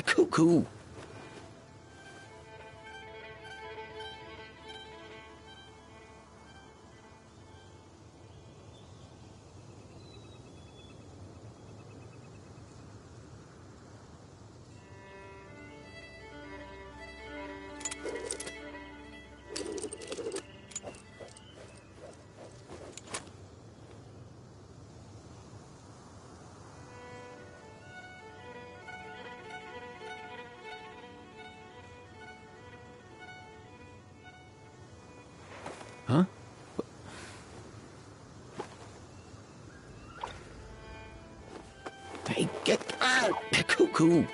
Cuckoo. Huh? Hey, get out! Cuckoo!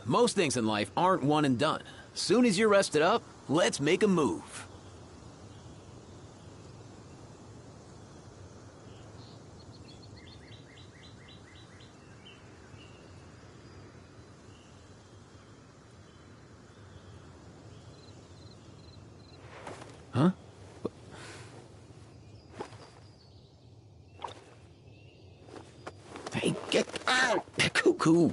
Most things in life aren't one and done. Soon as you're rested up, let's make a move. Huh? Hey, get out! Cuckoo!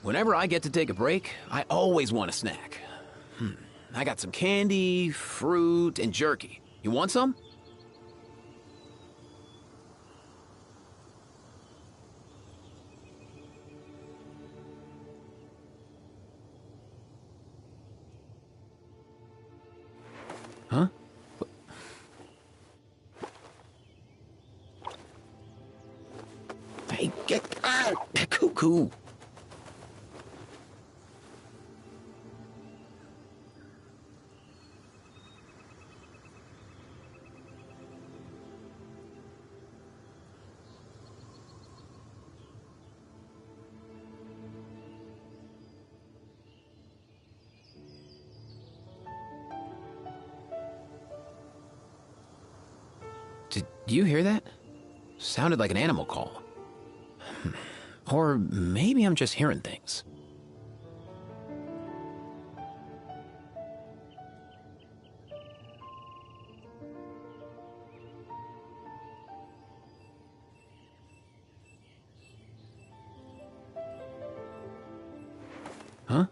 Whenever I get to take a break, I always want a snack. I got some candy, fruit, and jerky. You want some? Huh? Hey, get out! Cuckoo! Did you hear that? Sounded like an animal call. Or maybe I'm just hearing things. Huh?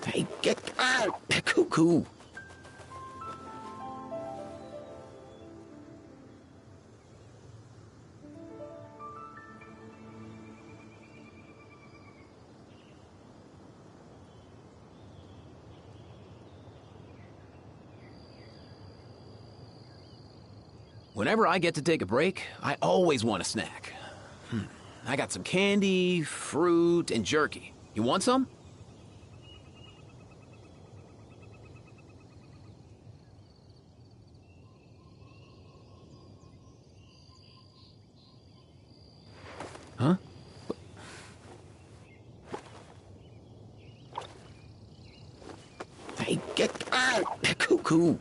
Hey, get out! Cuckoo! Whenever I get to take a break, I always want a snack. I got some candy, fruit, and jerky. You want some? Huh? Hey, get out! Cuckoo!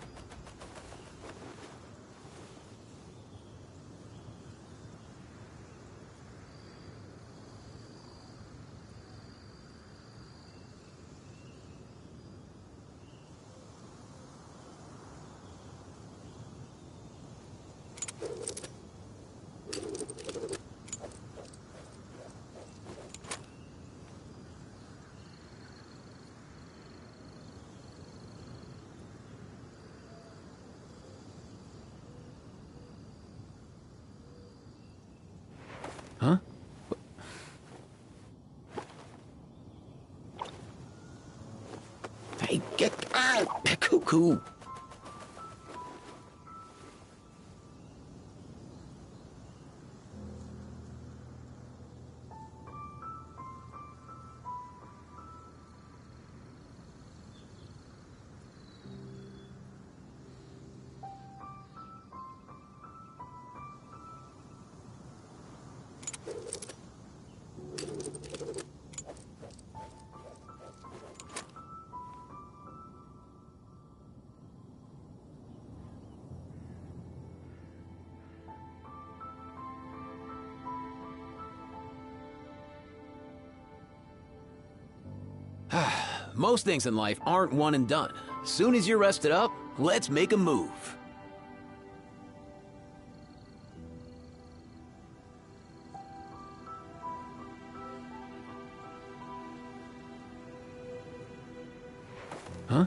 Hey, get out! Cuckoo! Most things in life aren't one and done. Soon as you're rested up, let's make a move. Huh?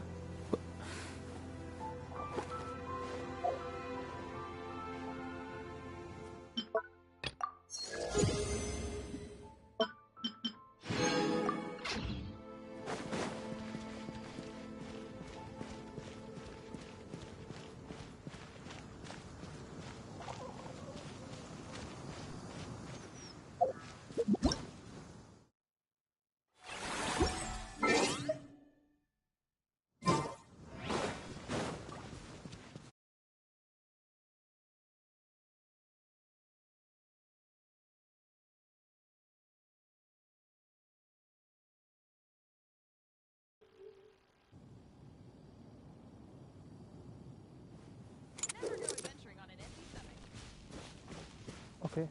Okay.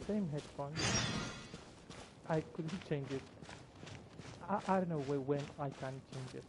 Same headphones. I couldn't change it. I don't know when I can change it.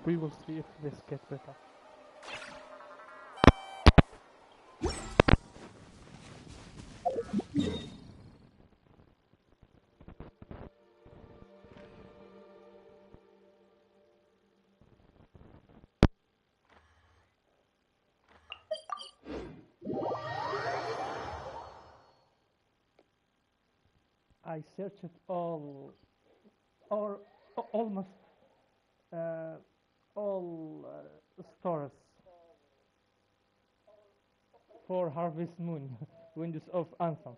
We will see if this gets better. I searched or almost all stores for Harvest Moon, Windows of answers,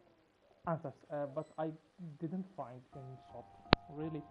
but I didn't find any shop. Really.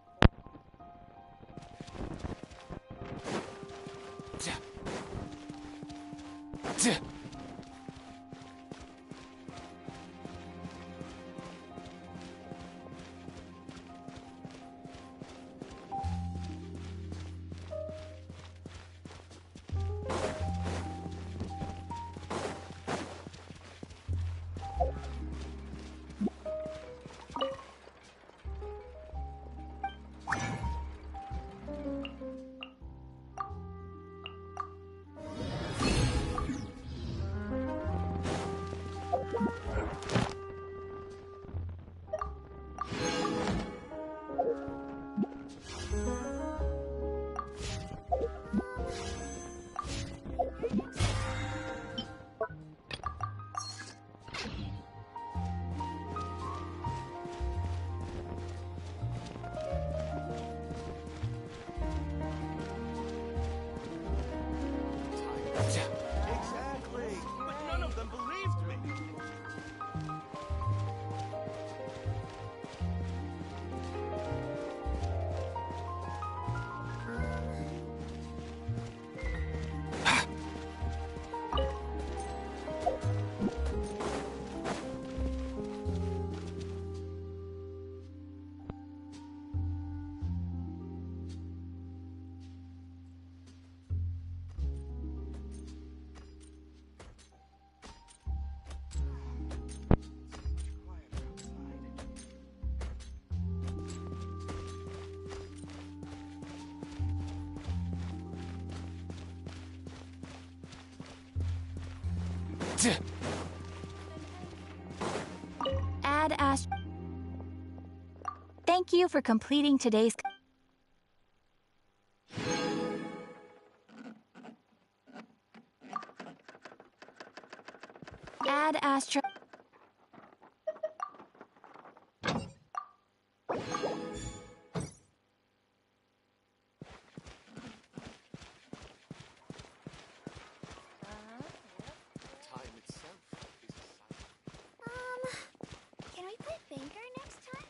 Add ast. Thank you for completing today's. Add astro. Can we play Finger next time?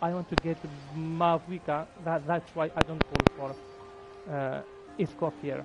I want to get Mavika. That's why I don't pull for Iskov here.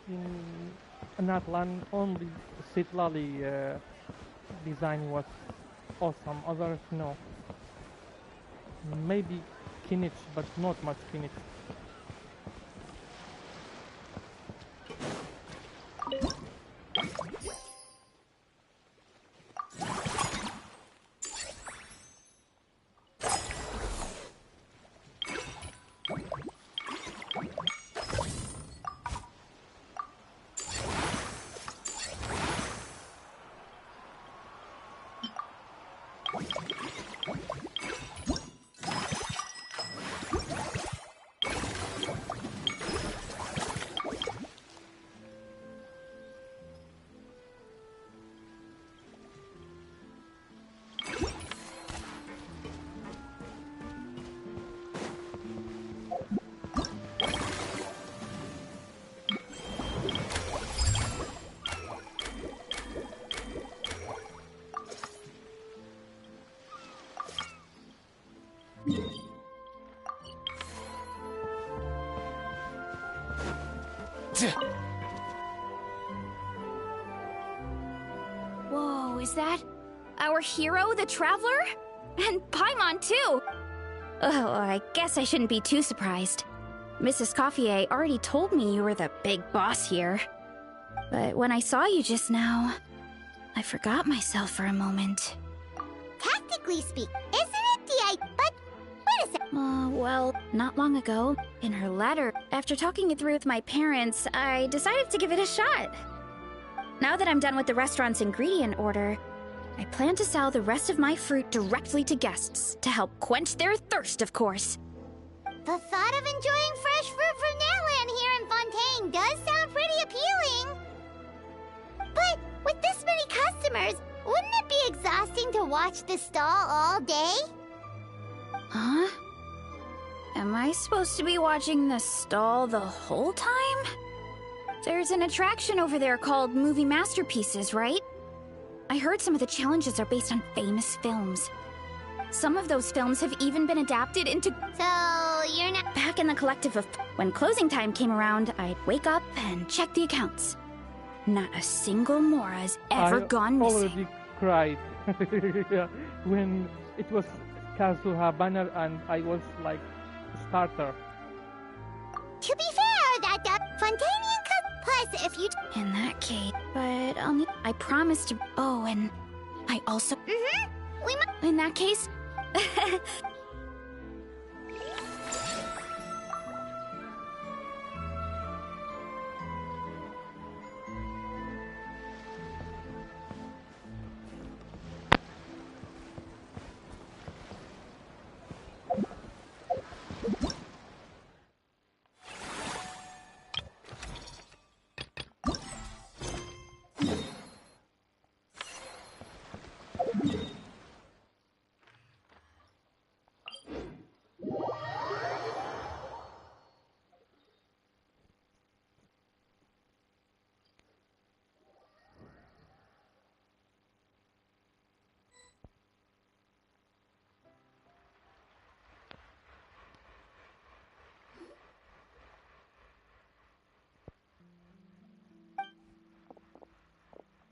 In Natlan, only Sitlali design was awesome. Others, no. Maybe Kinich, but not much Kinich. is that? Our hero, the Traveler? And Paimon, too! Oh, I guess I shouldn't be too surprised. Mrs. Coiffier already told me you were the big boss here. But when I saw you just now, I forgot myself for a moment. Tactically speaking, isn't it but wait a sec. Well, not long ago, in her letter, after talking it through with my parents, I decided to give it a shot. Now that I'm done with the restaurant's ingredient order, I plan to sell the rest of my fruit directly to guests, to help quench their thirst, of course. The thought of enjoying fresh fruit from Netherland here in Fontaine does sound pretty appealing. But with this many customers, wouldn't it be exhausting to watch the stall all day? Huh? Am I supposed to be watching the stall the whole time? There's an attraction over there called Movie Masterpieces, right? I heard some of the challenges are based on famous films. Some of those films have even been adapted into... So, you're not... Back in the collective of... When closing time came around, I'd wake up and check the accounts. Not a single Mora's ever gone missing. I already cried when it was Kazuha banner and I was like starter. To be fair, that Fontainian plus if you... In that case, but I promised to... Oh, and I also... We might... In that case...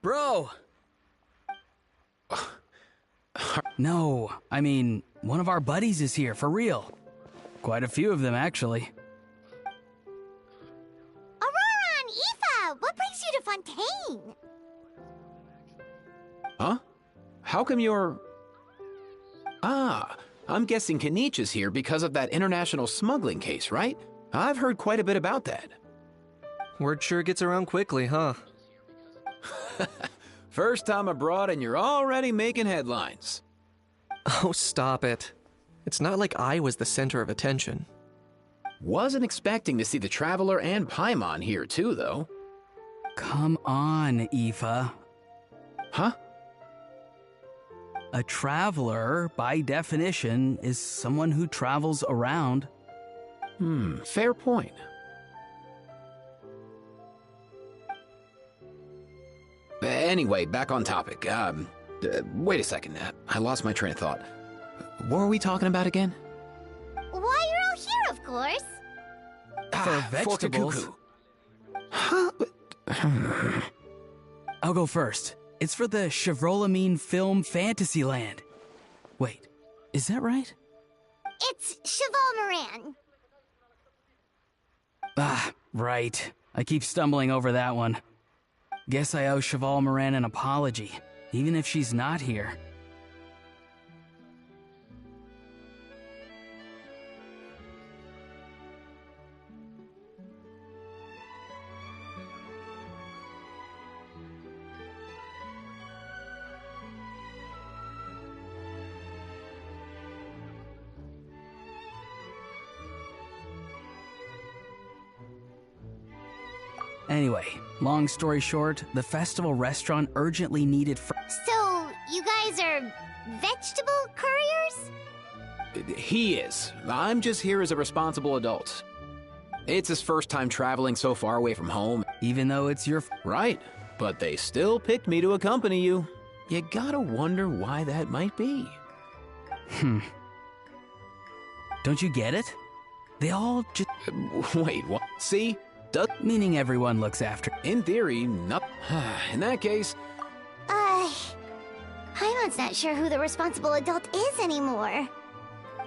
Bro! No, I mean, one of our buddies is here, for real. Quite a few of them, actually. Aurora and Aoife, what brings you to Fontaine? Huh? How come you're... Ah, I'm guessing Kanich is here because of that international smuggling case, right? I've heard quite a bit about that. Word sure gets around quickly, huh? First time abroad and you're already making headlines. Oh, stop it. It's not like I was the center of attention. Wasn't expecting to see the Traveler and Paimon here too, though. Come on, Aoife. Huh? A traveler, by definition, is someone who travels around. Fair point. Anyway, back on topic. Wait a second. I lost my train of thought. What were we talking about again? Why, you're all here, of course. For vegetables. Huh? I'll go first. It's for the Chevrolamine Film Fantasyland. Wait, is that right? It's Cheval Moran. Ah, right. I keep stumbling over that one. Guess I owe Cheval Moran an apology, even if she's not here. Anyway, long story short, the festival restaurant urgently needed So, you guys are vegetable couriers? He is. I'm just here as a responsible adult. It's his first time traveling so far away from home. even though it's your... Right, but they still picked me to accompany you. You gotta wonder why that might be. Don't you get it? They all just... Wait, what? See? Meaning everyone looks after... In theory, not. In that case... Paimon's not sure who the responsible adult is anymore.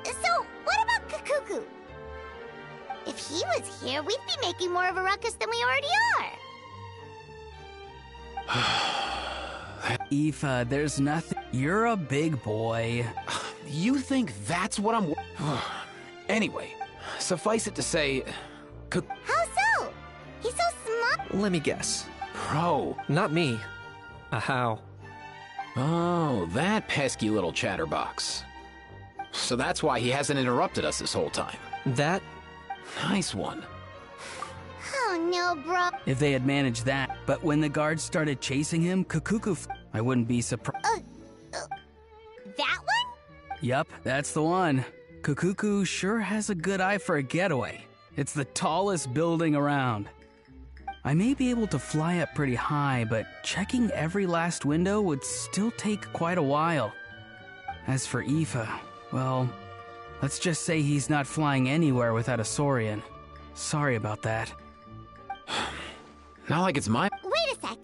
So, what about Kakuku? If he was here, we'd be making more of a ruckus than we already are. Aoife, there's nothing. You're a big boy. You think that's what I'm... Anyway, suffice it to say... How so? He's so smart. Let me guess. Bro. Not me. How? Oh, that pesky little chatterbox. So that's why he hasn't interrupted us this whole time. That? Nice one. Oh no, bro. If they had managed that. But when the guards started chasing him, I wouldn't be surprised. That one? Yup, that's the one. Kukuku sure has a good eye for a getaway. It's the tallest building around. I may be able to fly up pretty high, but checking every last window would still take quite a while. As for Aoife, well, let's just say he's not flying anywhere without a Saurian. Sorry about that. Not like it's my... Wait a sec.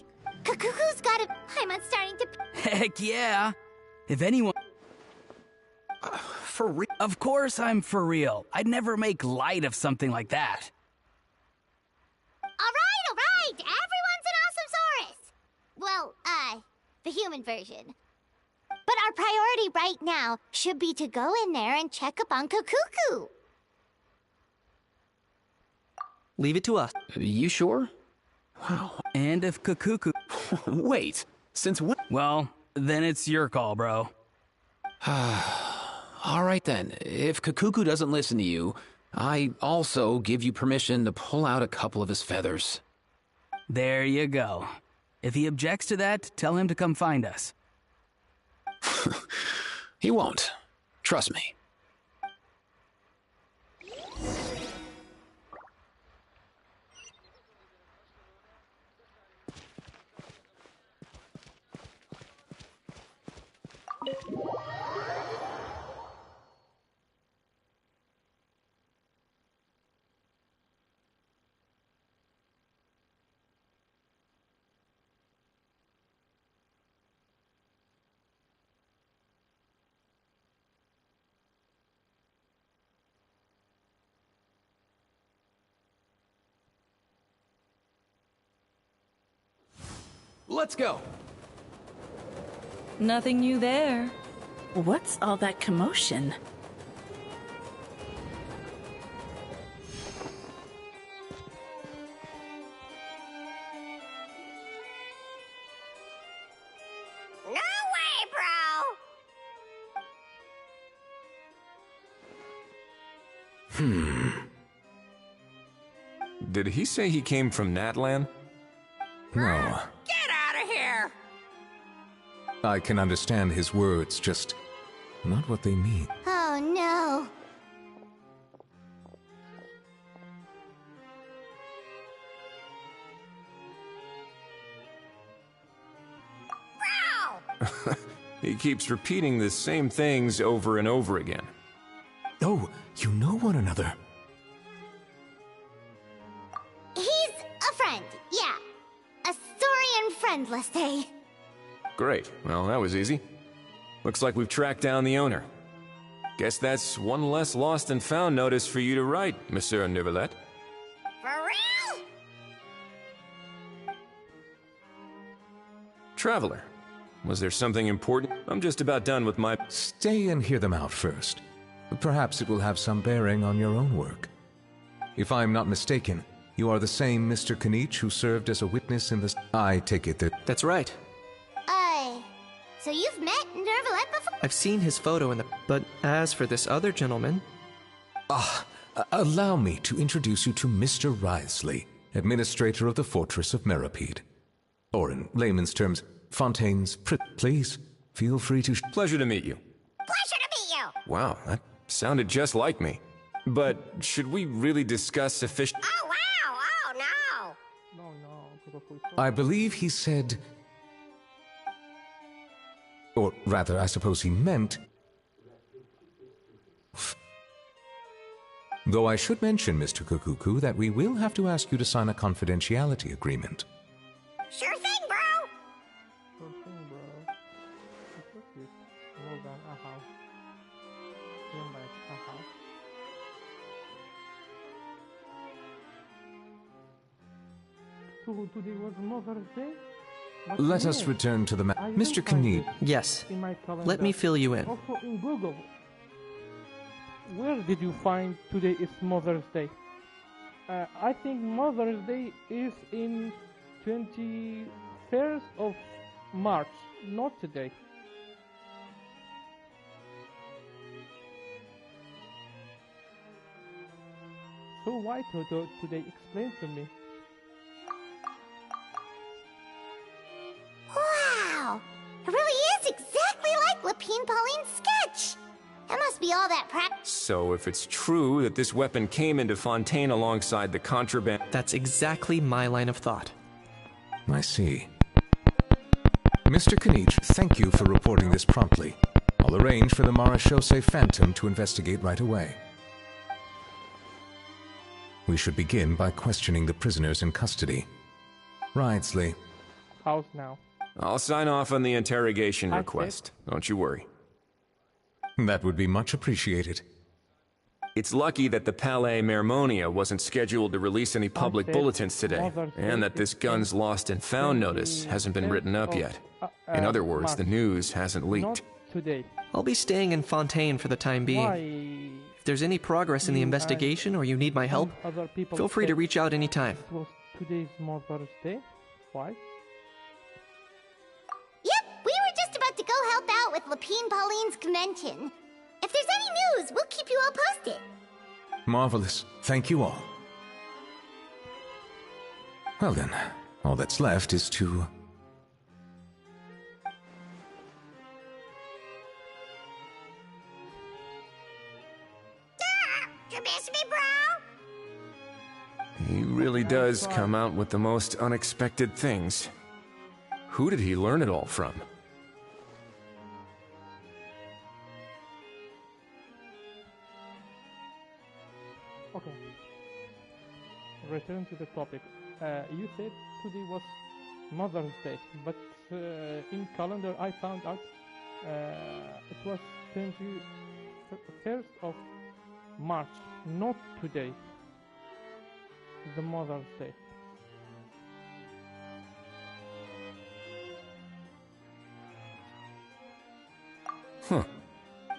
Kakuku's got a... Paimon's starting to... Heck yeah! If anyone... For real? Of course I'm for real. I'd never make light of something like that. All right. Everyone's an Awesomesaurus. Well, the human version. But our priority right now should be to go in there and check up on Kakuku. Leave it to us. You sure? Wow. And if Kukuku... Wait, since when? Well, then it's your call, bro. All right then, if Kakuku doesn't listen to you, I also give you permission to pull out a couple of his feathers. There you go. If he objects to that, tell him to come find us. He won't. Trust me. Let's go. Nothing new there. What's all that commotion? No way, bro! Did he say he came from Natlan? No. Get out of here! I can understand his words, just not what they mean. Oh no. Bro! He keeps repeating the same things over and over again. Oh, you know one another. He's a friend, yeah. A Saurian friend, let's say. Great. Well, that was easy. Looks like we've tracked down the owner. Guess that's one less lost and found notice for you to write, Monsieur Neuvillette. For real? Traveler, was there something important? I'm just about done with my... Stay and hear them out first. Perhaps it will have some bearing on your own work. If I'm not mistaken, you are the same Mr. Kanich who served as a witness in the... I take it that... That's right. So you've met Neuvillette before? I've seen his photo in the... But as for this other gentleman... Allow me to introduce you to Mr. Wriothesley, administrator of the Fortress of Meripede. Or in layman's terms, Fontaine's please, feel free to... Pleasure to meet you. Pleasure to meet you! Wow, that sounded just like me. But should we really discuss official... Oh wow! Oh no! I believe he said... Or rather, I suppose he meant... Though I should mention, Mr. Kukuku, that we will have to ask you to sign a confidentiality agreement. Sure thing, bro! So today was Mother's Day? But Let us where? return to the I Mr. didn't find Knight. it Yes. in my calendar. Let me fill you in. Also in Google. Where did you find today is Mother's Day? I think Mother's Day is in 21st of March, not today. So why today? Explain to me. Wow! It really is exactly like Lapine Pauline's sketch! That must be all that practice. So if it's true that this weapon came into Fontaine alongside the contraband... That's exactly my line of thought. I see. Mr. Knight, thank you for reporting this promptly. I'll arrange for the Marechaussee Phantom to investigate right away. We should begin by questioning the prisoners in custody. Wrightsley. House now. I'll sign off on the interrogation I request. Don't you worry. That would be much appreciated. It's lucky that the Palais Mermonia wasn't scheduled to release any public said bulletins today, Mother's and Day that this is gun's lost and found notice hasn't been written up yet. In other words, the news hasn't Not leaked. today. I'll be staying in Fontaine for the time being. Why? If there's any progress in the You investigation or you need my help, Other people feel free to said reach out anytime. it was today's Mother's Day. Why? Yep, we were just about to go help out with Lapine Pauline's convention. If there's any news, we'll keep you all posted. Marvelous. Thank you all. Well then, all that's left is to... You miss me, bro? He really does come out with the most unexpected things. Who did he learn it all from? Okay. Return to the topic. You said today was Mother's Day, but in calendar I found out it was 21st of March, not today. The Mother's Day. Huh.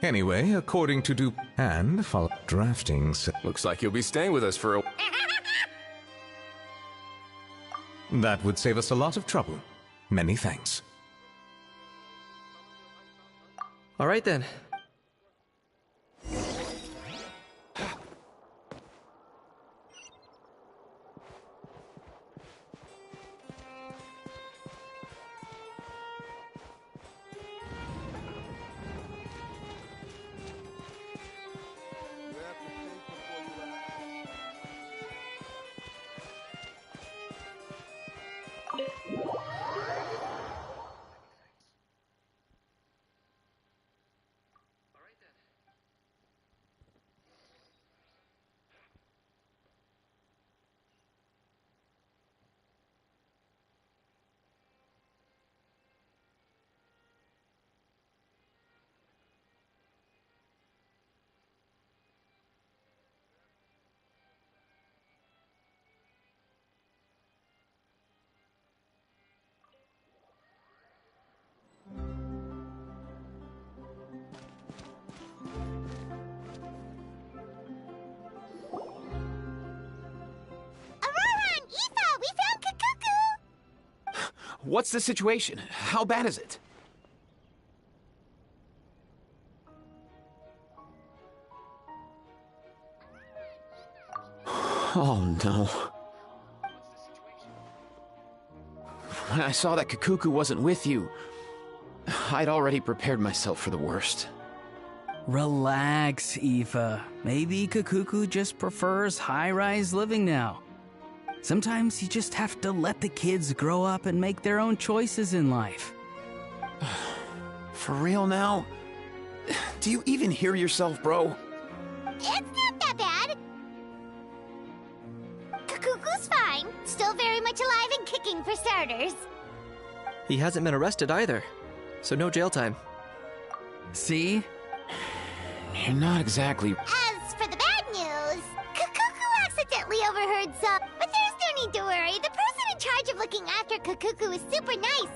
Anyway, according to Dupe and follow drafting... Looks like you'll be staying with us for a... That would save us a lot of trouble. Many thanks. All right then. What's the situation? How bad is it? Oh no. When I saw that Kakuku wasn't with you, I'd already prepared myself for the worst. Relax, Aoife. Maybe Kakuku just prefers high-rise living now. Sometimes you just have to let the kids grow up and make their own choices in life. For real now? Do you even hear yourself, bro? It's not that bad. Kakuku's fine. Still very much alive and kicking for starters. He hasn't been arrested either, so no jail time. See? You're not exactly... As for the bad news, Kakuku accidentally overheard some... But there's no need to worry. The person in charge after Kukuku is super nice.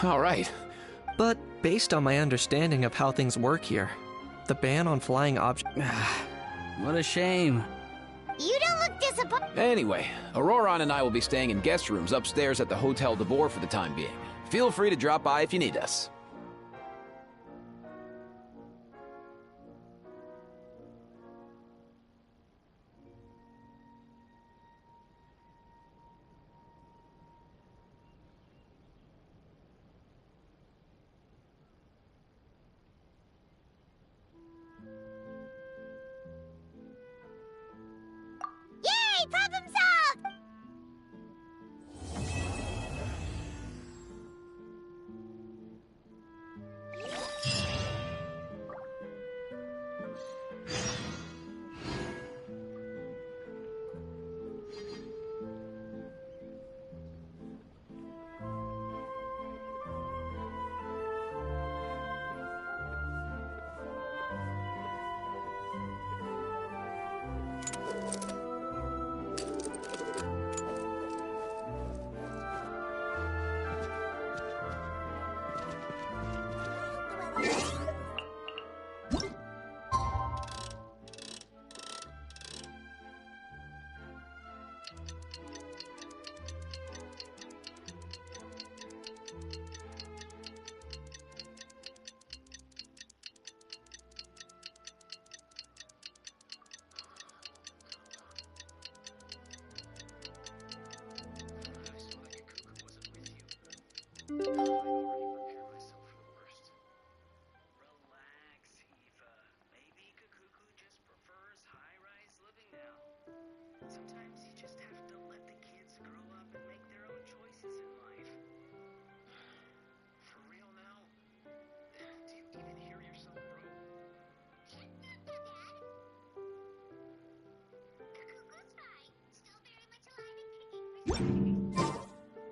All right. But based on my understanding of how things work here, the ban on flying objects... What a shame. You don't look disappointed. Anyway, Auroron and I will be staying in guest rooms upstairs at the Hotel de Boer for the time being. Feel free to drop by if you need us. Yay! Problem solved!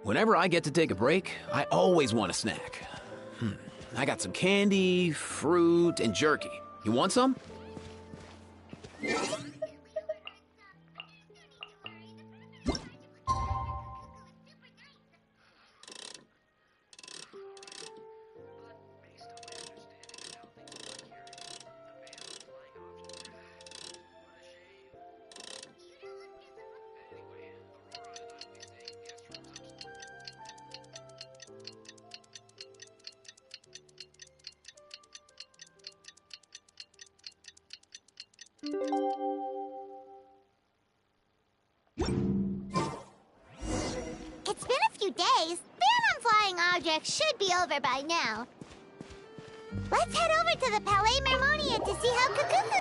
Whenever I get to take a break, I always want a snack. I got some candy, fruit, and jerky. You want some? It's been a few days. Ban on flying objects should be over by now. Let's head over to the Palais Mermonia to see how Kukuku...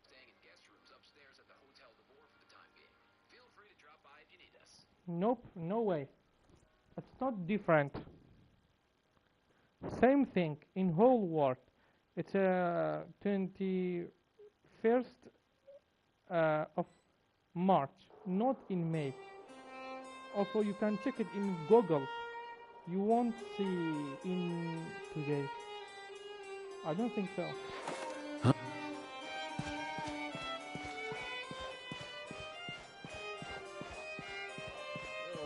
Staying in guest rooms upstairs at the Hotel de Boer for the time being. Feel free to drop by if you need us. Nope, no way. It's not different. Same thing in whole world. It's 21st of March, not in May. Also, you can check it in Google. You won't see in today. I don't think so.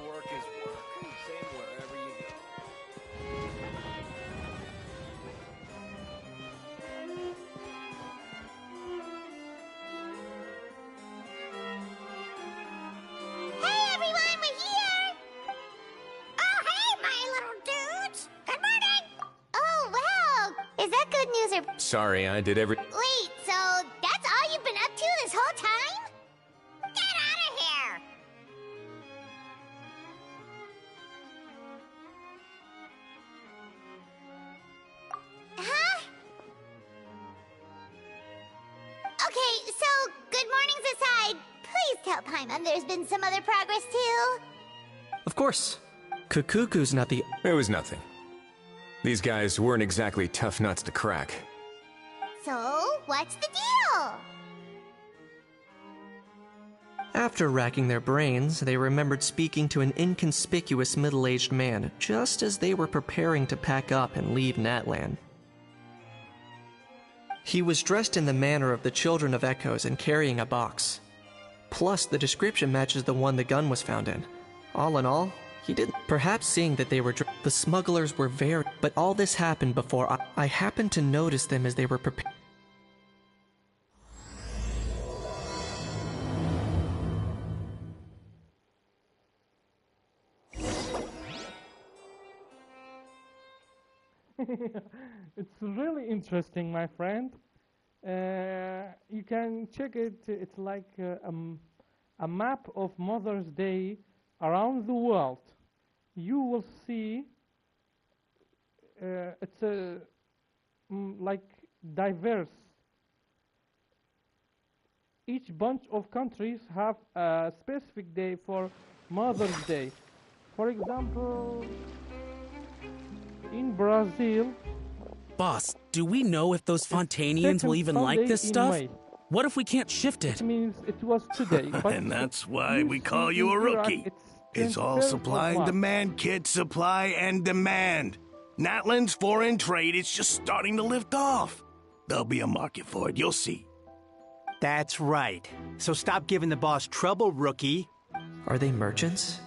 Work is work. Same wherever you go. Hey everyone, we're here! Oh, hey, my little dudes! Good morning! Oh, wow! Is that good news or... Sorry, I did every... Wait, so that's all you've been up to this whole time? Get out of here! Huh? Okay, so good mornings aside, please tell Paimon there's been some other progress too. Of course. Kukuku's not the... It was nothing. These guys weren't exactly tough nuts to crack. So, what's the deal? After racking their brains, they remembered speaking to an inconspicuous middle-aged man just as they were preparing to pack up and leave Natlan. He was dressed in the manner of the Children of Echoes and carrying a box. Plus, the description matches the one the gun was found in. All in all, he didn't. Perhaps seeing that they were the smugglers were very. But all this happened before I happened to notice them as they were preparing. It's really interesting, my friend. You can check it. It's like a map of Mother's Day around the world. You will see it's a like diverse. Each bunch of countries have a specific day for Mother's Day. For example, in Brazil. Boss, do we know if those Fontanians will even like this stuff? May. What if we can't shift it? It means it was today. But and that's why we call you a rookie. It's all supply and demand, kid. Supply and demand. Natlan's foreign trade is just starting to lift off. There'll be a market for it, you'll see. That's right. So stop giving the boss trouble, rookie. Are they merchants?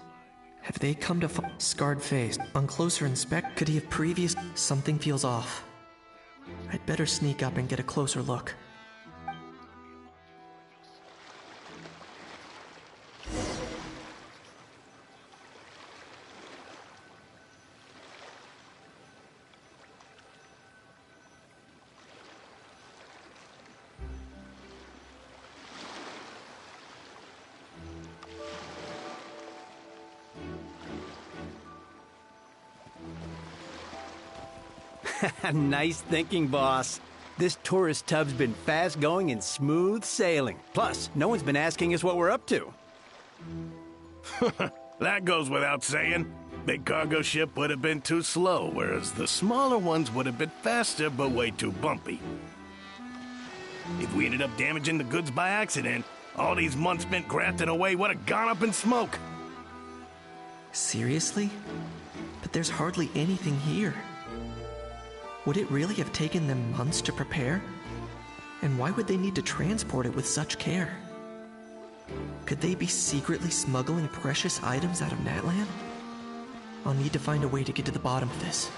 Have they come to scarred face? On closer inspect, could he have previous? Something feels off. I'd better sneak up and get a closer look. Nice thinking, boss. This tourist tub's been fast-going and smooth sailing. Plus, no one's been asking us what we're up to. That goes without saying. Big cargo ship would have been too slow, whereas the smaller ones would have been faster but way too bumpy. If we ended up damaging the goods by accident, all these months spent grafting away would have gone up in smoke. Seriously? But there's hardly anything here. Would it really have taken them months to prepare? And why would they need to transport it with such care? Could they be secretly smuggling precious items out of Natlan? I'll need to find a way to get to the bottom of this.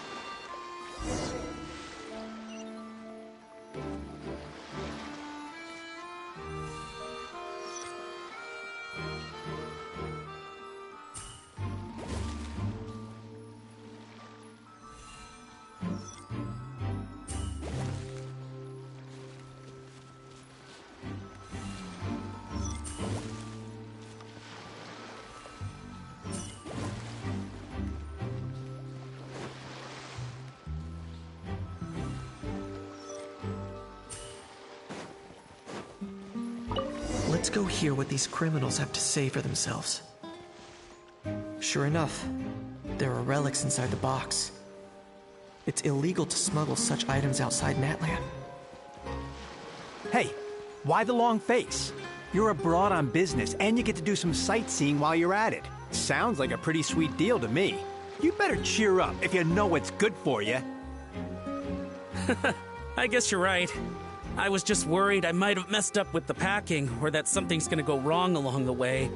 Let's go hear what these criminals have to say for themselves. Sure enough, there are relics inside the box. It's illegal to smuggle such items outside Natlan. Hey, why the long face? You're abroad on business, and you get to do some sightseeing while you're at it. Sounds like a pretty sweet deal to me. You better cheer up if you know what's good for you. I guess you're right. I was just worried I might have messed up with the packing, or that something's gonna go wrong along the way.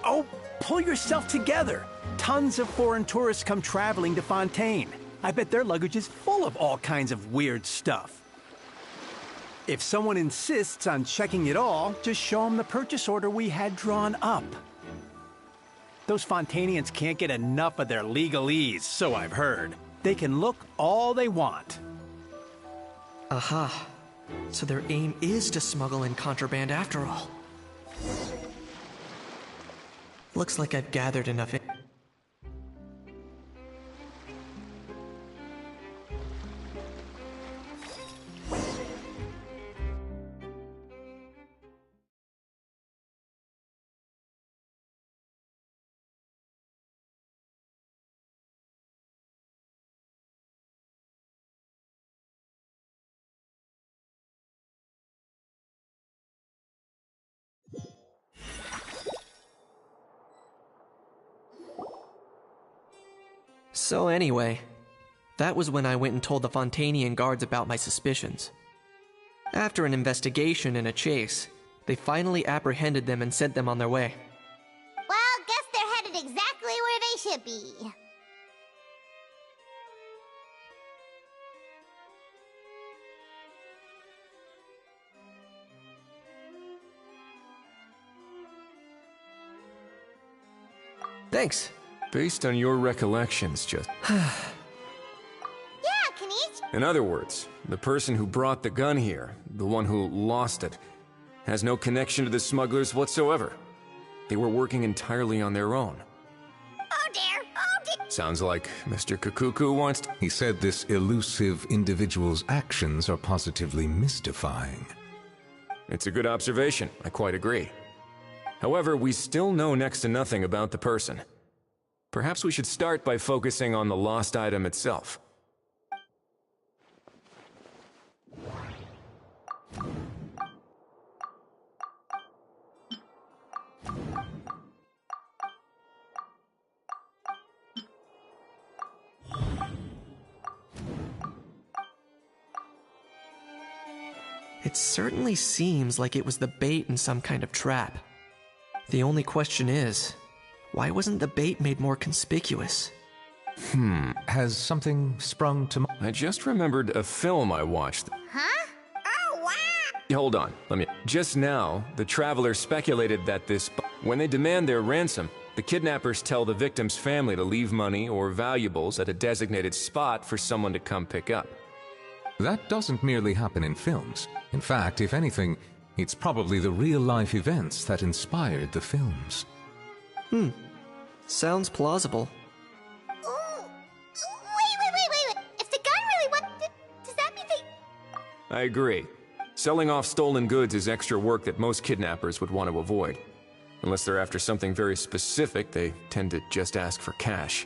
Oh, pull yourself together. Tons of foreign tourists come traveling to Fontaine. I bet their luggage is full of all kinds of weird stuff. If someone insists on checking it all, just show them the purchase order we had drawn up. Those Fontainians can't get enough of their legalese, so I've heard. They can look all they want. Aha. So their aim is to smuggle in contraband after all. Looks like I've gathered enough. So anyway, that was when I went and told the Fontanian guards about my suspicions. After an investigation and a chase, they finally apprehended them and sent them on their way. Well, guess they're headed exactly where they should be. Thanks. Based on your recollections, just... Yeah, Kanichi. In other words, the person who brought the gun here, the one who lost it, has no connection to the smugglers whatsoever. They were working entirely on their own. Oh dear, oh dear. Sounds like Mr. Kakuku wants to... He said this elusive individual's actions are positively mystifying. It's a good observation, I quite agree. However, we still know next to nothing about the person. Perhaps we should start by focusing on the lost item itself. It certainly seems like it was the bait in some kind of trap. The only question is, why wasn't the bait made more conspicuous? Has something sprung to I just remembered a film I watched. Huh? Oh, wow! Hold on, Just now, the traveler speculated that when they demand their ransom, the kidnappers tell the victim's family to leave money or valuables at a designated spot for someone to come pick up. That doesn't merely happen in films. In fact, if anything, it's probably the real-life events that inspired the films. Sounds plausible. Ooh. Wait. If the gun really went... Does that mean they... I agree. Selling off stolen goods is extra work that most kidnappers would want to avoid. Unless they're after something very specific, they tend to just ask for cash.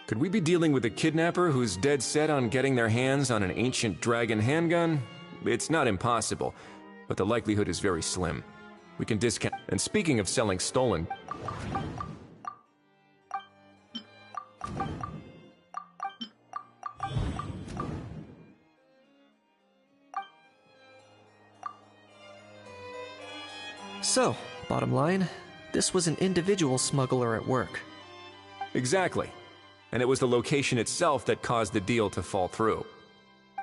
Could we be dealing with a kidnapper who's dead set on getting their hands on an ancient dragon handgun? It's not impossible, but the likelihood is very slim. We can discount. And speaking of selling stolen... So, bottom line, this was an individual smuggler at work. Exactly. And it was the location itself that caused the deal to fall through.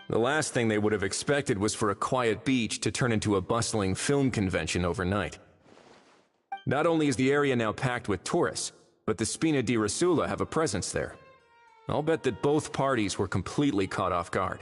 The last thing they would have expected was for a quiet beach to turn into a bustling film convention overnight. Not only is the area now packed with tourists, but the Spina di Rasula have a presence there. I'll bet that both parties were completely caught off guard.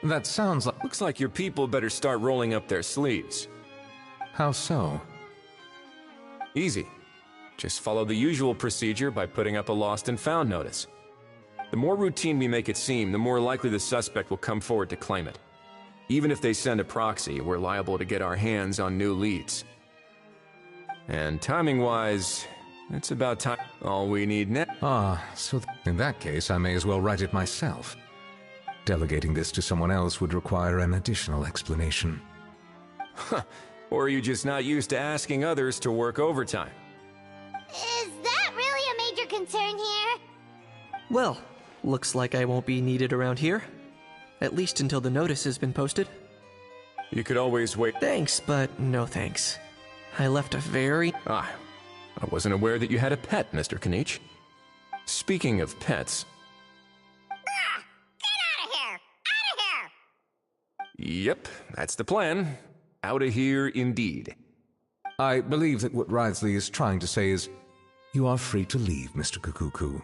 That sounds like... Looks like your people better start rolling up their sleeves. How so? Easy. Just follow the usual procedure by putting up a lost and found notice. The more routine we make it seem, the more likely the suspect will come forward to claim it. Even if they send a proxy, we're liable to get our hands on new leads. And timing-wise, it's about time. All we need now. So in that case, I may as well write it myself. Delegating this to someone else would require an additional explanation. Or are you just not used to asking others to work overtime? Is that really a major concern here? Well, looks like I won't be needed around here. At least until the notice has been posted. You could always wait. Thanks, but no thanks. I left a very... I wasn't aware that you had a pet, Mr. Kanich. Speaking of pets... Get out of here! Out of here! Yep, that's the plan. Out of here indeed. I believe that what Wriothesley is trying to say is, you are free to leave, Mr. Kukuku.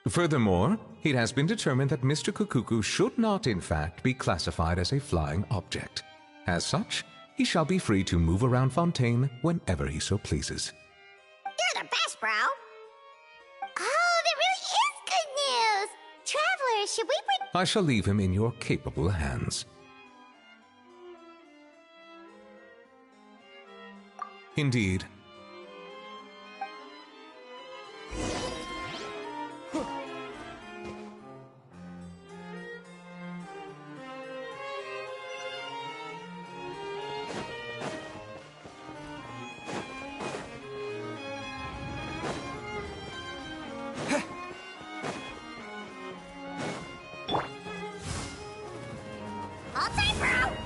Furthermore, it has been determined that Mr. Kukuku should not, in fact, be classified as a flying object. As such, he shall be free to move around Fontaine whenever he so pleases. You're the best, bro! Oh, that really is good news! Travelers, should we I shall leave him in your capable hands. Indeed. All time, bro!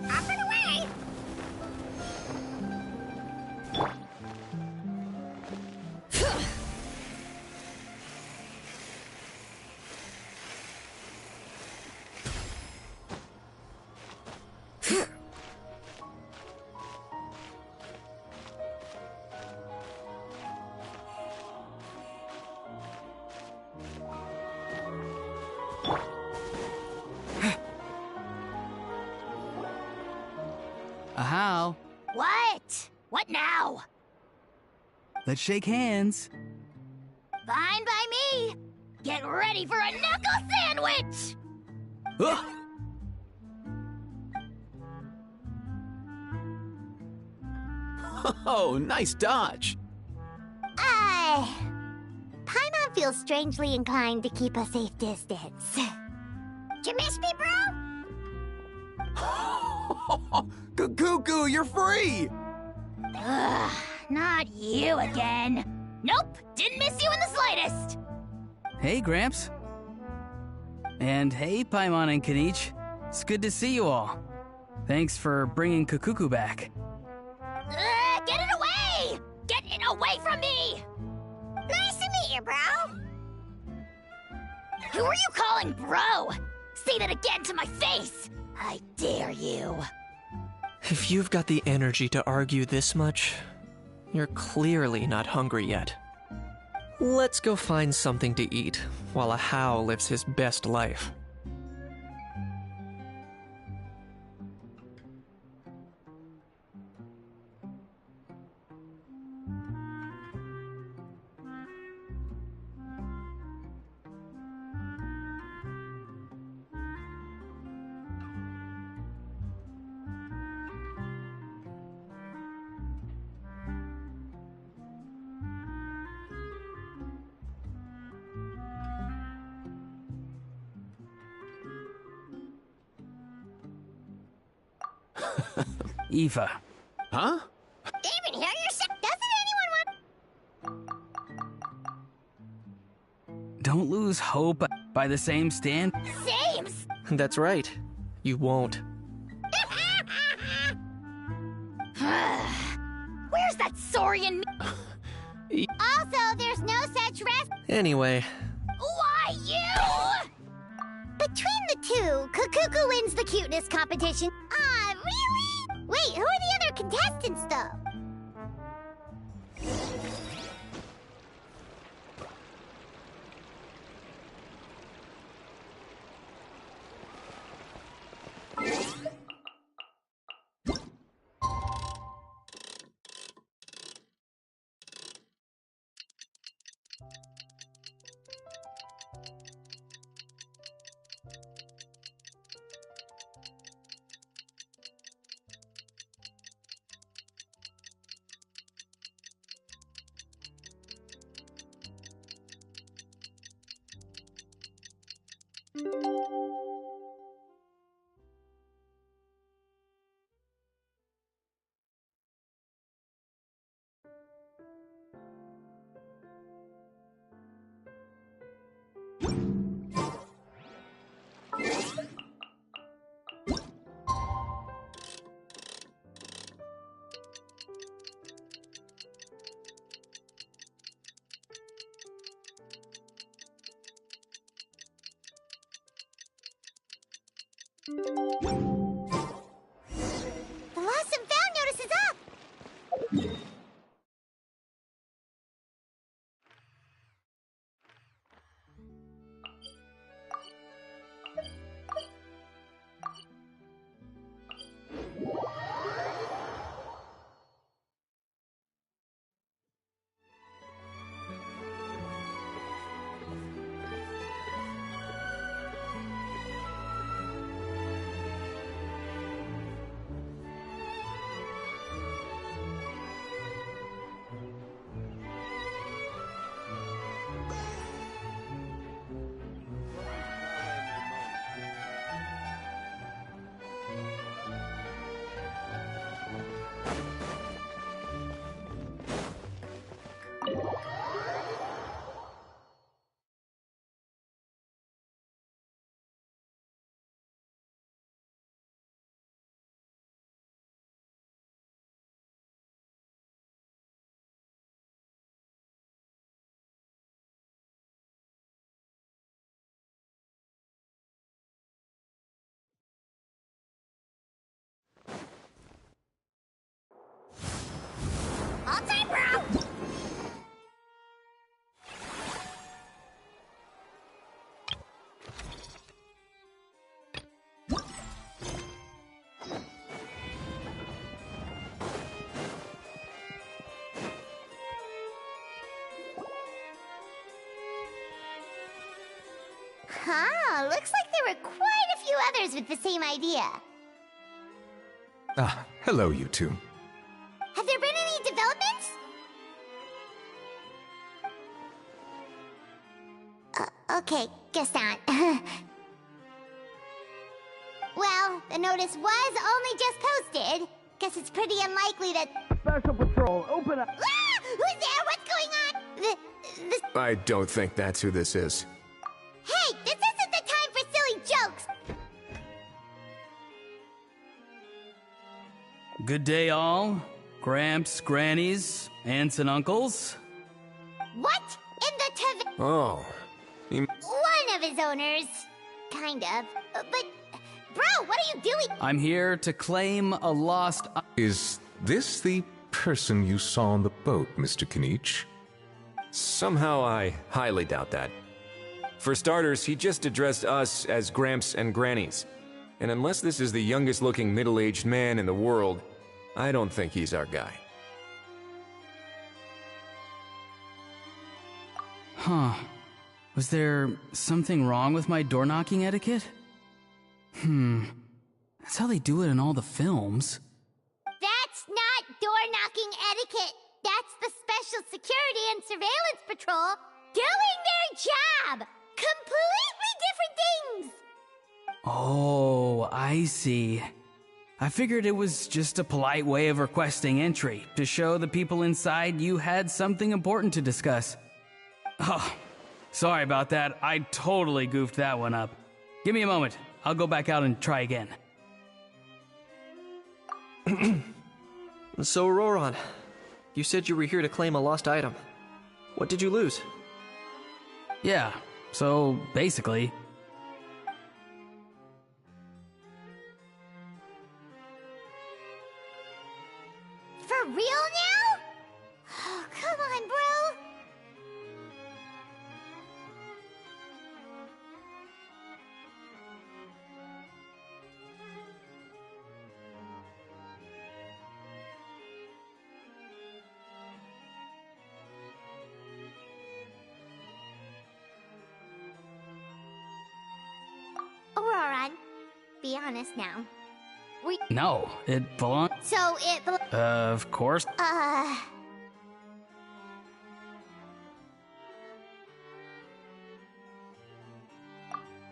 Up and away! How? What? What now? Let's shake hands. Fine by me. Get ready for a knuckle sandwich! Ugh. Oh, nice dodge. Paimon feels strangely inclined to keep a safe distance. Did you miss me, bro? Cuckoo, you're free! Ugh, not you again. Nope, didn't miss you in the slightest. Hey, Gramps. And hey, Paimon and Kanich. It's good to see you all. Thanks for bringing Kukuku back. Get it away! Get it away from me! Nice to meet you, bro. Who are you calling bro? Say that again to my face! I dare you. If you've got the energy to argue this much, you're clearly not hungry yet. Let's go find something to eat while a How lives his best life. Eva. Huh? Even hear yourself? Doesn't anyone want... Don't lose hope by the same stand. Sames! That's right. You won't. Where's that saurian... Also, there's no such rest... Anyway, Why, you? Between the two, Kukuku wins the cuteness competition. Ah, really? Wait, who are the other contestants, though? The lost and found notice is up! All time, bro! Huh, looks like there were quite a few others with the same idea. Ah, hello, you two. Have there been any developments? Okay, guess not. Well, the notice was only just posted. Guess it's pretty unlikely that... Special Patrol, open up! Ah! Who's there? What's going on? I don't think that's who this is. Hey, this isn't the time for silly jokes! Good day, all. Gramps, grannies, aunts, and uncles. What? In the Oh. One of his owners. Kind of. But, bro, what are you doing? I'm here to claim a lost... Is this the person you saw on the boat, Mr. Kinich? Somehow I highly doubt that. For starters, he just addressed us as Gramps and Grannies. And unless this is the youngest looking middle-aged man in the world, I don't think he's our guy. Huh. Was there something wrong with my door-knocking etiquette? That's how they do it in all the films. That's not door-knocking etiquette. That's the Special Security and Surveillance Patrol doing their job! Completely different things! Oh, I see. I figured it was just a polite way of requesting entry to show the people inside you had something important to discuss. Oh, sorry about that. I totally goofed that one up. Give me a moment. I'll go back out and try again. So, Roron, you said you were here to claim a lost item. What did you lose? Yeah, so basically... For real now? Oh, come on, bro. Auroran, be honest now. No, it belongs... So it Of course.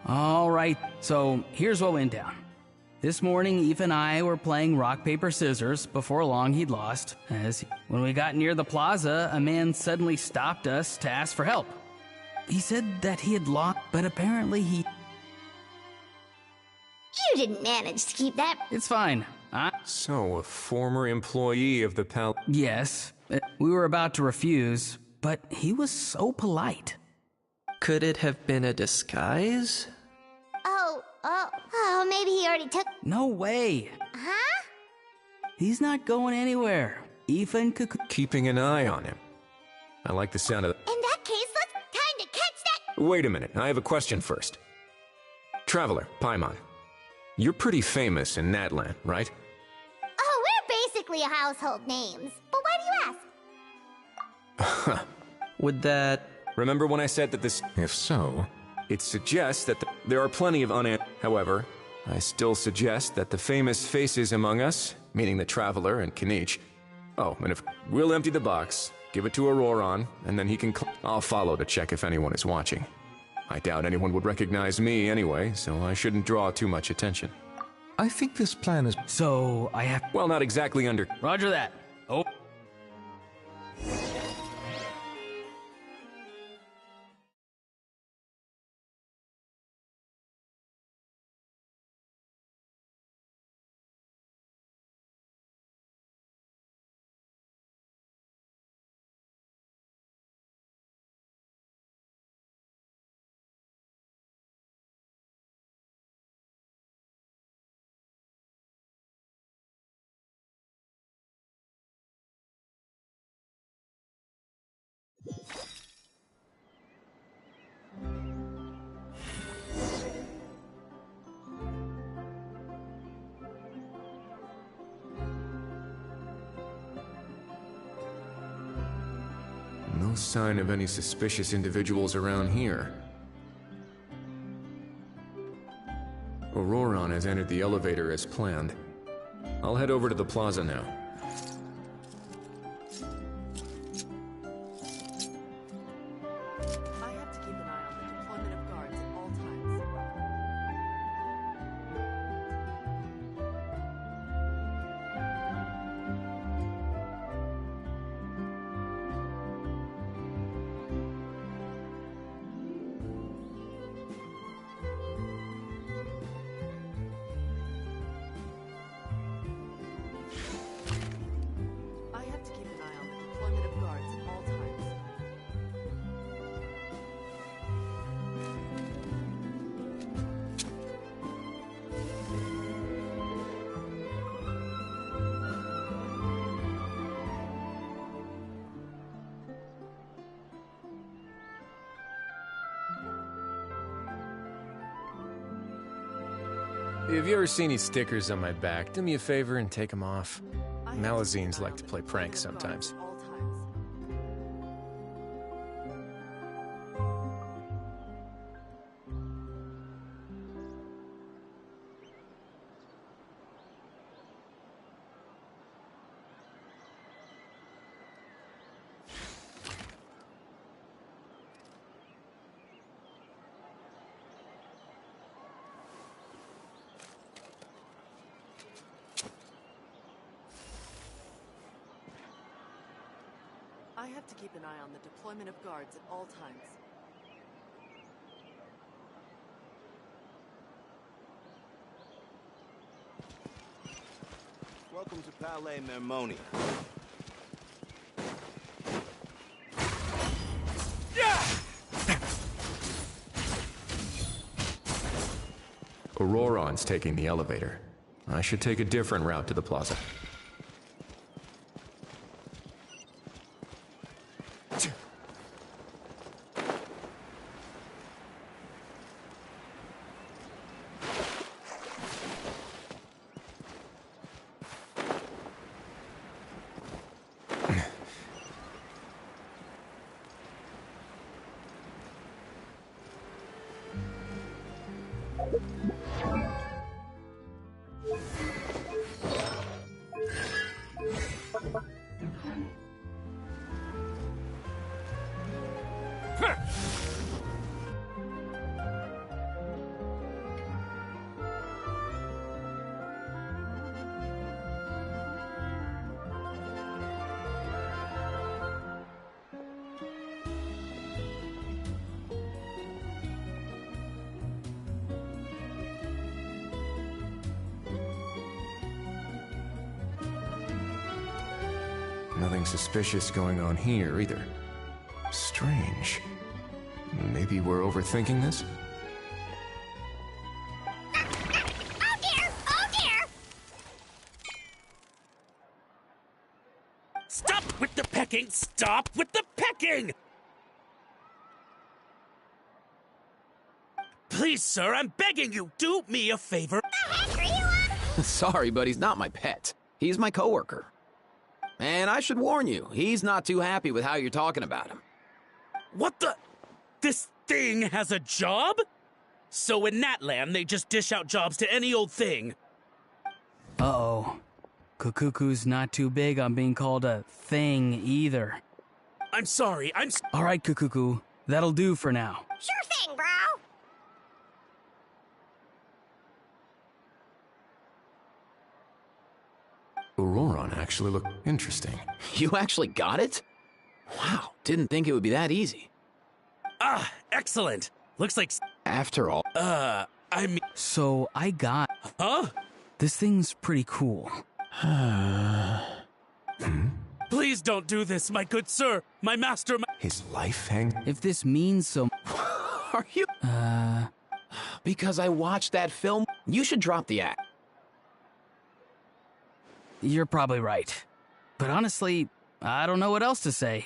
Alright, so here's what went down. This morning, Eve and I were playing rock, paper, scissors. Before long, he'd lost. When we got near the plaza, a man suddenly stopped us to ask for help. He said that he had lost, but apparently he... You didn't manage to keep that. It's fine. So, a former employee of the pal... Yes. We were about to refuse, but he was so polite. Could it have been a disguise? Oh, maybe he already took... No way. Huh? He's not going anywhere. Ethan could... Keeping an eye on him. I like the sound of... In that case, let's... Time to catch that... Wait a minute, I have a question first. Traveler, Paimon. You're pretty famous in Natlan, right? Oh, we're basically household names. But why do you ask? Would that... Remember when I said that this... If so... It suggests that there are plenty of However, I still suggest that the famous faces among us, meaning the Traveler and Kinich... Oh, and if... We'll empty the box, give it to Auroran, and then he can... I'll follow to check if anyone is watching. I doubt anyone would recognize me anyway, so I shouldn't draw too much attention. I think this plan is... So, I have... Well, not exactly under... Roger that. Oh. No sign of any suspicious individuals around here. Auroran has entered the elevator as planned. I'll head over to the plaza now. I have to keep an eye on the deployment of guards at all times. I have to keep an eye on the deployment of guards at all times. If you ever see any stickers on my back, do me a favor and take them off. Malazines like to play pranks sometimes. All times. I have to keep an eye on the deployment of guards at all times. Welcome to Palais Mermonia. Auroron's taking the elevator. I should take a different route to the plaza. Nothing suspicious going on here, either. Strange. Maybe we're overthinking this? Oh dear! Oh dear! Stop with the pecking! Stop with the pecking! Please, sir, I'm begging you, do me a favor. The heck are you on? Sorry, but he's not my pet. He's my coworker. And I should warn you, he's not too happy with how you're talking about him. What the? This thing has a job? So in that land, they just dish out jobs to any old thing. Uh-oh. Kukuku's not too big on being called a thing either. I'm sorry, All right, Kukuku. That'll do for now. Sure thing, bro. Auroron actually looked interesting. You actually got it? Wow, didn't think it would be that easy. Ah, excellent. Looks like... After all... I mean... So, I got... Huh? This thing's pretty cool. Please don't do this, my good sir. My master... His life hang... If this means so... Are you... Because I watched that film, you should drop the act. You're probably right. But honestly, I don't know what else to say.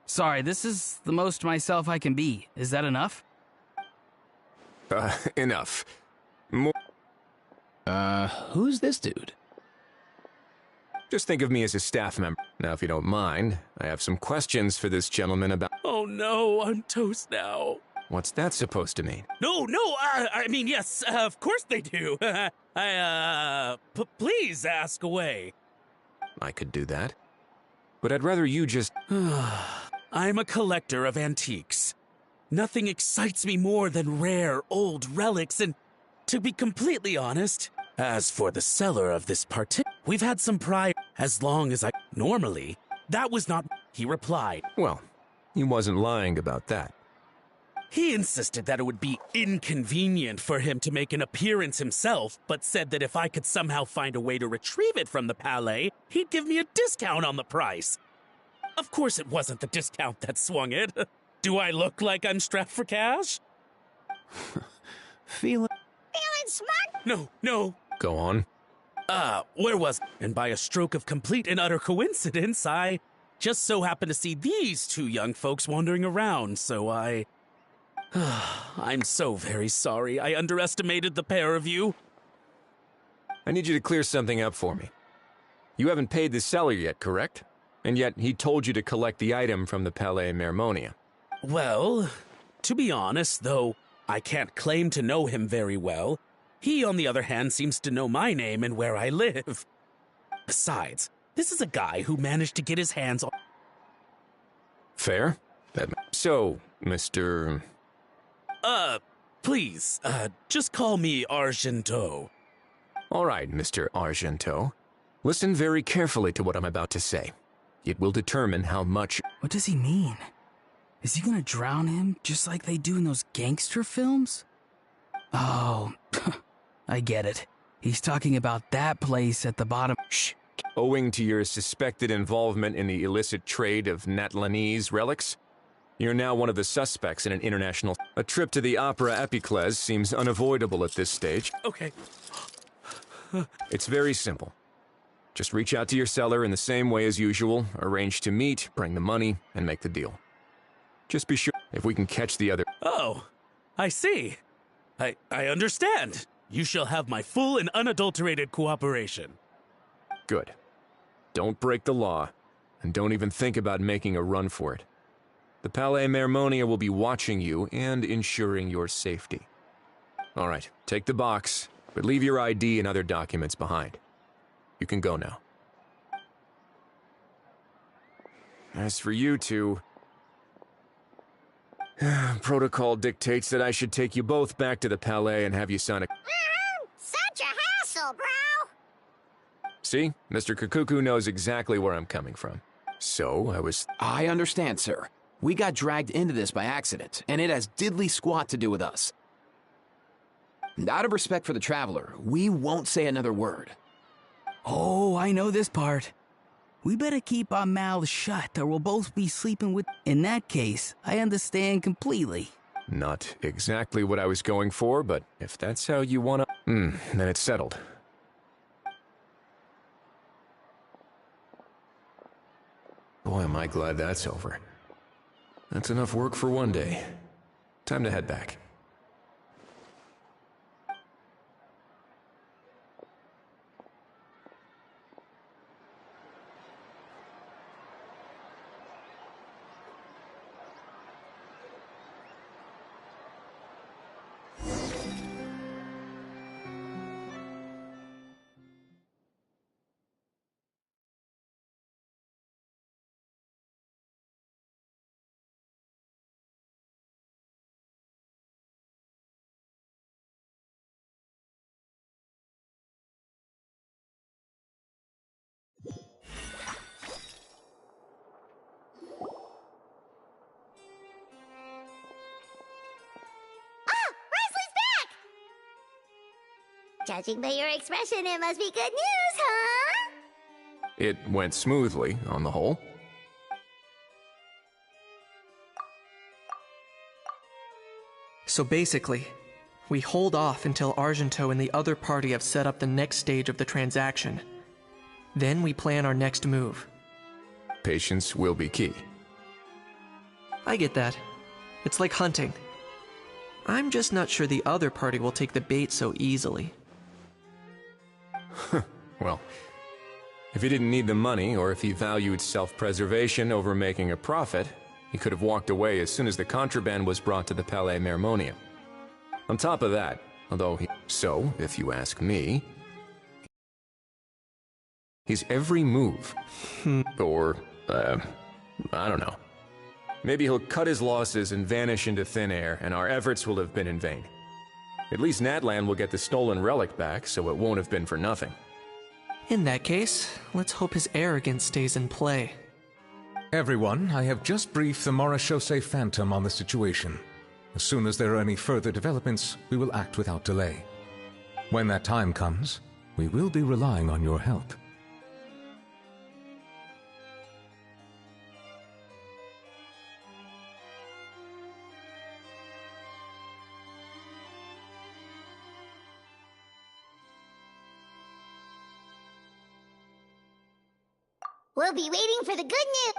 Sorry, this is the most myself I can be. Is that enough? Enough. More... Who's this dude? Just think of me as a staff member. Now, if you don't mind, I have some questions for this gentleman about... Oh no, I'm toast now. What's that supposed to mean? No, I mean, yes, of course they do. Please ask away. I could do that. But I'd rather you just... I'm a collector of antiques. Nothing excites me more than rare, old relics, and to be completely honest, as for the seller of this we've had some prior... As long as I... Normally, that was not... He replied. Well, he wasn't lying about that. He insisted that it would be inconvenient for him to make an appearance himself, but said that if I could somehow find a way to retrieve it from the Palais, he'd give me a discount on the price. Of course it wasn't the discount that swung it. Do I look like I'm strapped for cash? Feeling smart? No. Go on. Where was... And by a stroke of complete and utter coincidence, I just so happened to see these two young folks wandering around, so I... I'm so very sorry. I underestimated the pair of you. I need you to clear something up for me. You haven't paid the seller yet, correct? And yet he told you to collect the item from the Palais Mermonia. Well, to be honest, though I can't claim to know him very well, he, on the other hand, seems to know my name and where I live. Besides, this is a guy who managed to get his hands on... Fair? So, Mr... Please, just call me Argento. All right, Mr. Argento. Listen very carefully to what I'm about to say. It will determine how much... What does he mean? Is he gonna drown him just like they do in those gangster films? Oh, I get it. He's talking about that place at the bottom. Shh. Owing to your suspected involvement in the illicit trade of Natlanese relics, you're now one of the suspects in an international... A trip to the Opera Epicles seems unavoidable at this stage. Okay. It's very simple. Just reach out to your seller in the same way as usual, arrange to meet, bring the money, and make the deal. Just be sure if we can catch the other... Oh, I see. I understand. You shall have my full and unadulterated cooperation. Good. Don't break the law, and don't even think about making a run for it. The Palais Mermonia will be watching you and ensuring your safety. All right, take the box, but leave your ID and other documents behind. You can go now. As for you two... Protocol dictates that I should take you both back to the Palais and have you sign a... Such a hassle, bro! See? Mr. Kukuku knows exactly where I'm coming from. So, I understand, sir. We got dragged into this by accident, and it has diddly squat to do with us. And out of respect for the traveler, we won't say another word. Oh, I know this part. We better keep our mouths shut or we'll both be sleeping with... In that case, I understand completely. Not exactly what I was going for, but if that's how you wanna... then it's settled. Boy, am I glad that's over. That's enough work for one day. Time to head back. Judging by your expression, it must be good news, huh? It went smoothly, on the whole. So basically, we hold off until Argento and the other party have set up the next stage of the transaction. Then we plan our next move. Patience will be key. I get that. It's like hunting. I'm just not sure the other party will take the bait so easily. Well, if he didn't need the money, or if he valued self-preservation over making a profit, he could have walked away as soon as the contraband was brought to the Palais Mermonia. On top of that, So, if you ask me, his every move, or, I don't know. Maybe he'll cut his losses and vanish into thin air, and our efforts will have been in vain. At least Natlan will get the stolen relic back, so it won't have been for nothing. In that case, let's hope his arrogance stays in play. Everyone, I have just briefed the Marechaussee Phantom on the situation. As soon as there are any further developments, we will act without delay. When that time comes, we will be relying on your help. We'll be waiting for the good news.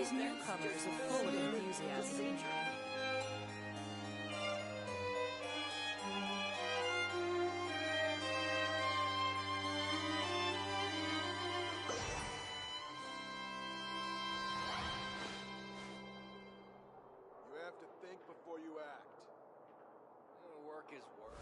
These newcomers are full of enthusiasm. You have to think before you act. Work is work.